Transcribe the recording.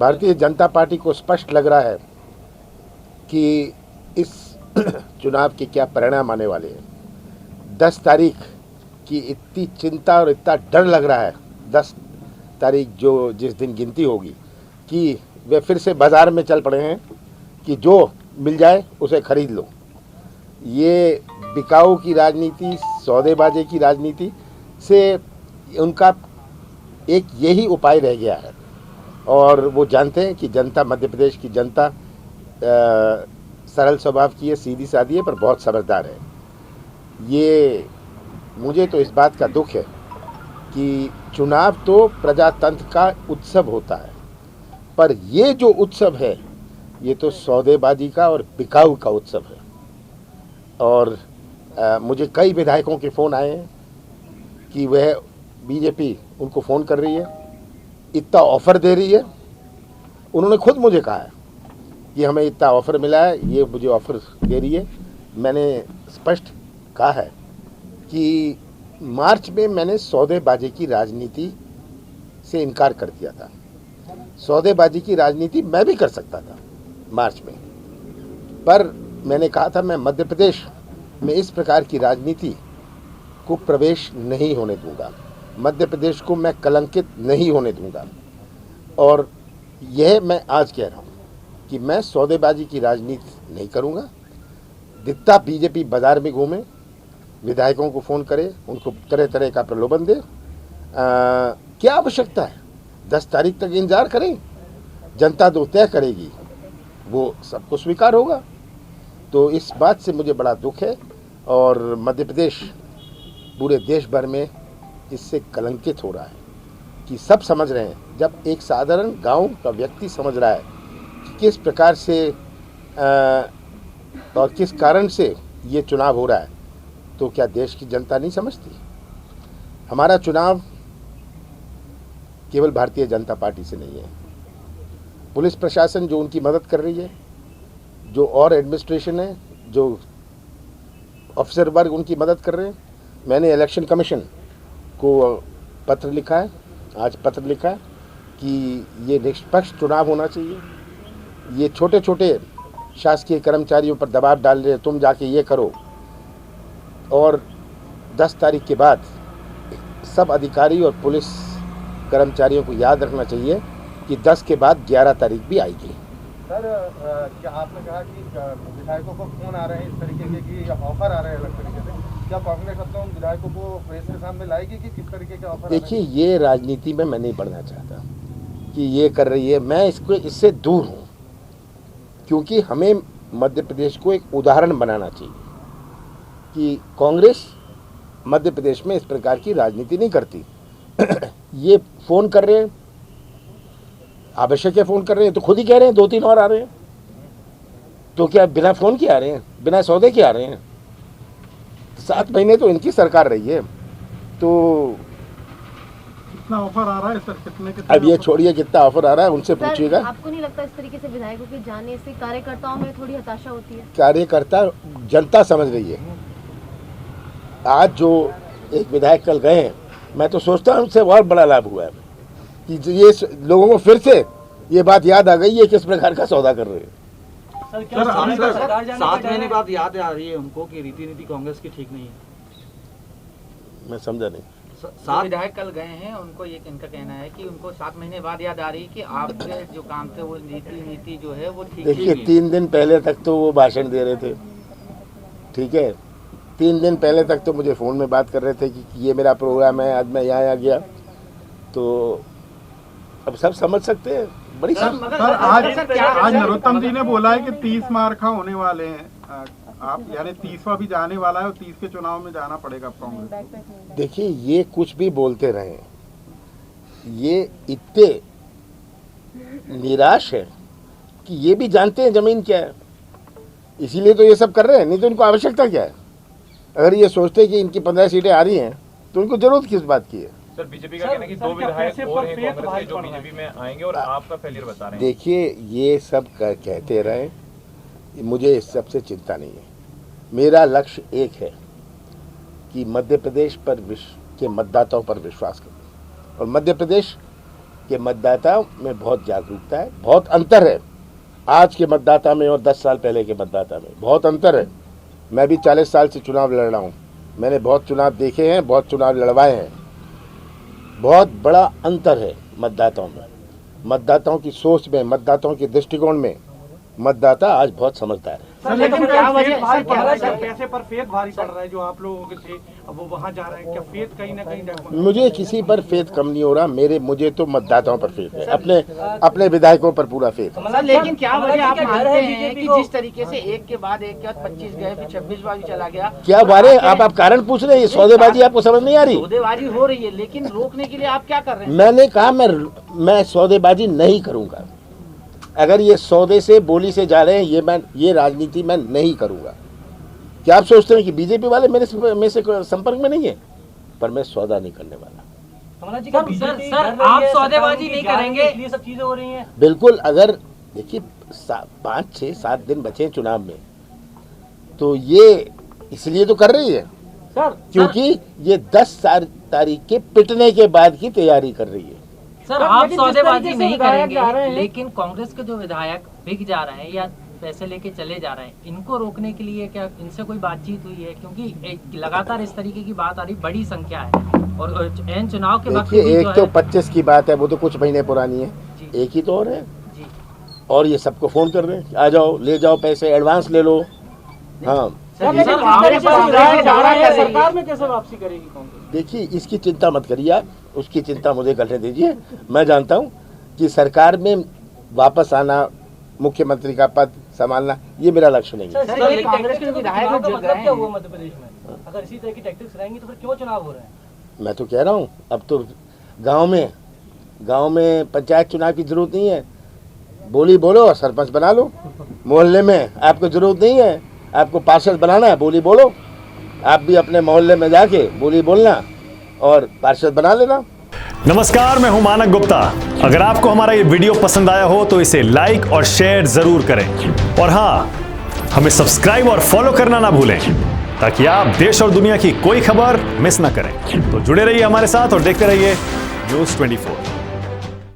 Bharatiya Janata party को स्पष्ट लग रहा है कि इस चुनाव के क्या परिणाम आने वाले हैं। 10 तारीख की इतनी चिंता और इतना डर लग रहा है, 10 तारीख जो जिस दिन गिनती होगी, कि वे फिर से बाज़ार में चल पड़े हैं कि जो मिल जाए उसे खरीद लो। ये बिकाऊ की राजनीति, सौदेबाजी की राजनीति से उनका एक यही उपाय रह गया है। और वो जानते हैं कि जनता, मध्य प्रदेश की जनता सरल स्वभाव की है, सीधी सादी है, पर बहुत समझदार है। ये मुझे तो इस बात का दुख है कि चुनाव तो प्रजातंत्र का उत्सव होता है, पर ये जो उत्सव है ये तो सौदेबाजी का और बिकाऊ का उत्सव है। और मुझे कई विधायकों के फ़ोन आए हैं कि वह बीजेपी उनको फ़ोन कर रही है, इतना ऑफ़र दे रही है। उन्होंने खुद मुझे कहा है कि हमें इतना ऑफ़र मिला है, ये मुझे ऑफ़र दे रही है। मैंने स्पष्ट कहा है कि मार्च में मैंने सौदेबाजी की राजनीति से इनकार कर दिया था। सौदेबाजी की राजनीति मैं भी कर सकता था मार्च में, पर मैंने कहा था मैं मध्य प्रदेश में इस प्रकार की राजनीति को प्रवेश नहीं होने दूंगा, मध्य प्रदेश को मैं कलंकित नहीं होने दूंगा। और यह मैं आज कह रहा हूँ कि मैं सौदेबाजी की राजनीति नहीं करूँगा। जितना बीजेपी बाज़ार में घूमे, विधायकों को फ़ोन करे, उनको तरह तरह का प्रलोभन दे, क्या आवश्यकता है? 10 तारीख तक इंतजार करें, जनता जो तय करेगी वो सबको स्वीकार होगा। तो इस बात से मुझे बड़ा दुख है और मध्य प्रदेश पूरे देश भर में इससे कलंकित हो रहा है कि सब समझ रहे हैं। जब एक साधारण गांव का व्यक्ति समझ रहा है कि किस प्रकार से और किस कारण से ये चुनाव हो रहा है, तो क्या देश की जनता नहीं समझती? हमारा चुनाव केवल भारतीय जनता पार्टी से नहीं है। पुलिस प्रशासन जो उनकी मदद कर रही है, जो और एडमिनिस्ट्रेशन है, जो अफसर वर्ग उनकी मदद कर रहे हैं। मैंने इलेक्शन कमीशन को पत्र लिखा है, आज पत्र लिखा है कि ये निष्पक्ष चुनाव होना चाहिए। ये छोटे छोटे शासकीय कर्मचारियों पर दबाव डाल रहे हैं, तुम जाके ये करो। और 10 तारीख के बाद सब अधिकारी और पुलिस कर्मचारियों को याद रखना चाहिए कि 10 के बाद 11 तारीख भी आएगी। सर, क्या आपने कहा कि विधायकों को फोन आ रहे हैं इस तरीके के कि ऑफर आ रहे हैं अलग तरीके से, क्या कांग्रेस अपने उन विधायकों को प्रेस के सामने लाएगी कि किस तरीके के ऑफर? देखिए, ये राजनीति में मैं नहीं पढ़ना चाहता कि ये कर रही है। मैं इससे दूर हूँ, क्योंकि हमें मध्य प्रदेश को एक उदाहरण बनाना चाहिए कि कांग्रेस मध्य प्रदेश में इस प्रकार की राजनीति नहीं करती। ये फ़ोन कर रहे हैं, आवश्यक है फ़ोन कर रहे हैं, तो खुद ही कह रहे हैं 2-3 और आ रहे हैं। तो क्या बिना फ़ोन के आ रहे हैं, बिना सौदे के आ रहे हैं? 7 महीने तो इनकी सरकार रही है, तो कितना ऑफर आ रहा है सर? कितने अब ये छोड़िए कितना ऑफर आ रहा है, उनसे पूछिएगा। आपको नहीं लगता इस तरीके से विधायकों के जाने से कार्यकर्ताओं में थोड़ी हताशा होती है? कार्यकर्ता, जनता समझ रही है। आज जो एक विधायक कल गए हैं, मैं तो सोचता हूँ उससे बहुत बड़ा लाभ हुआ है कि ये लोगों को फिर से ये बात याद आ गई है किस प्रकार का सौदा कर रहे हैं। सर, क्या सरकार 7 महीने बाद याद आ रही है उनको कि रीति नीति कांग्रेस की ठीक नहीं है? मैं समझा नहीं। 7 विधायक कल गए हैं, उनको ये इनका कहना है कि उनको 7 महीने बाद याद आ रही है कि आपके जो काम थे वो नीति जो है वो ठीक। देखिए, 3 दिन पहले तक तो वो भाषण दे रहे थे, ठीक है। 3 दिन पहले तक तो मुझे फ़ोन में बात कर रहे थे कि ये मेरा प्रोग्राम है, आज मैं यहाँ आ गया। तो अब सब समझ सकते हैं। बड़ी सर, आज नरोत्तम जी ने बोला है कि 30 मार्का होने वाले हैं, आप यानी 30वां भी जाने वाला है और 30 के चुनाव में जाना पड़ेगा कांग्रेस को। देखिए, ये कुछ भी बोलते रहे, ये इतने निराश है कि ये भी जानते हैं जमीन क्या है, इसीलिए तो ये सब कर रहे हैं। नहीं तो इनको आवश्यकता क्या है? अगर ये सोचते कि इनकी 15 सीटें आ रही हैं तो उनको जरूरत किस बात की है? सर, बीजेपी का कहना है कि 2 विधायक और हैं कांग्रेस के जो बीजेपी में आएंगे और आपका फेलियर बता रहे हैं। देखिए, ये सब कहते रहे, मुझे इस सबसे चिंता नहीं है। मेरा लक्ष्य एक है कि मध्य प्रदेश पर के मतदाताओं पर विश्वास करें और मध्य प्रदेश कि मतदाता में बहुत जागरूकता है, बहुत अंतर है आज के मतदाता में और 10 साल पहले के मतदाता में, बहुत अंतर है। मैं भी 40 साल से चुनाव लड़ रहा हूँ, मैंने बहुत चुनाव देखे हैं, बहुत चुनाव लड़वाए हैं। बहुत बड़ा अंतर है मतदाताओं में, मतदाताओं की सोच में, मतदाताओं के दृष्टिकोण में। मतदाता आज बहुत समझदार है। सर लेकिन क्या वजह सर पैसे पर फेथ भारी पड़ रहा है जो आप लोगों के थे, अब वो वहाँ जा रहे हैं, क्या फेथ कहीं ना कहीं? मुझे किसी पर फेथ कम नहीं हो रहा, मुझे तो मतदाताओं पर फेथ है, अपने विधायकों पर पूरा फेथ है। सर लेकिन क्या वजह आप मानते हैं कि जिस तरीके से एक के बाद 25 गए, फिर 26 बार भी चला गया? क्या बारे आप कारण पूछ रहे हैं? सौदेबाजी आपको समझ नहीं आ रही? सौदेबाजी हो रही है, लेकिन रोकने के लिए आप क्या कर रहे हैं? मैंने कहा मैं सौदेबाजी नहीं करूंगा। अगर ये सौदे से बोली से जा रहे हैं, ये राजनीति मैं नहीं करूंगा। क्या आप सोचते हैं कि बीजेपी वाले मेरे से संपर्क में नहीं है? पर मैं सौदा नहीं करने वाला। सर आप सौदेबाजी नहीं करेंगे, ये सब चीजें हो रही हैं। बिल्कुल। अगर देखिए 5, 6, 7 दिन बचे चुनाव में, तो ये इसलिए तो कर रही है सर क्योंकि ये 10 तारीख के पिटने के बाद की तैयारी कर रही है। सर आप सौदेबाजी नहीं करेंगे, लेकिन कांग्रेस के जो विधायक बिक जा रहे हैं या पैसे लेके चले जा रहे हैं, इनको रोकने के लिए क्या इनसे कोई बातचीत हुई है? क्योंकि लगातार इस तरीके की बात आ रही, बड़ी संख्या है और एन चुनाव के वक्त देखिए एक तो 25 की बात है, वो तो कुछ महीने पुरानी है, एक ही तो और है जी। और ये सबको फोन कर रहे हैं, आ जाओ ले जाओ पैसे, एडवांस ले लो। हाँ सरकार में कैसे वापसी करेगी कांग्रेस? देखिए इसकी चिंता मत करिए आप, उसकी चिंता मुझे करने दीजिए। मैं जानता हूँ कि सरकार में वापस आना, मुख्यमंत्री का पद संभालना, ये मेरा लक्ष्य नहीं है। सर कांग्रेस के विधायक मतलब क्या हुआ मध्य प्रदेश में? अगर इसी तरह की टैक्टिक्स रहेंगी तो फिर क्यों चुनाव हो रहे हैं? मैं तो कह रहा हूँ अब तो गांव में पंचायत चुनाव की जरूरत नहीं है, बोली बोलो और सरपंच बना लो। मोहल्ले में आपको जरूरत नहीं है, आपको पार्षद बनाना है, बोली बोलो। आप भी अपने मोहल्ले में जाके बोली बोलना और पार्षद बना लेना। नमस्कार, मैं हूं मानक गुप्ता। अगर आपको हमारा ये वीडियो पसंद आया हो तो इसे लाइक और शेयर जरूर करें, और हाँ, हमें सब्सक्राइब और फॉलो करना ना भूलें ताकि आप देश और दुनिया की कोई खबर मिस ना करें। तो जुड़े रहिए हमारे साथ और देखते रहिए न्यूज़ 24।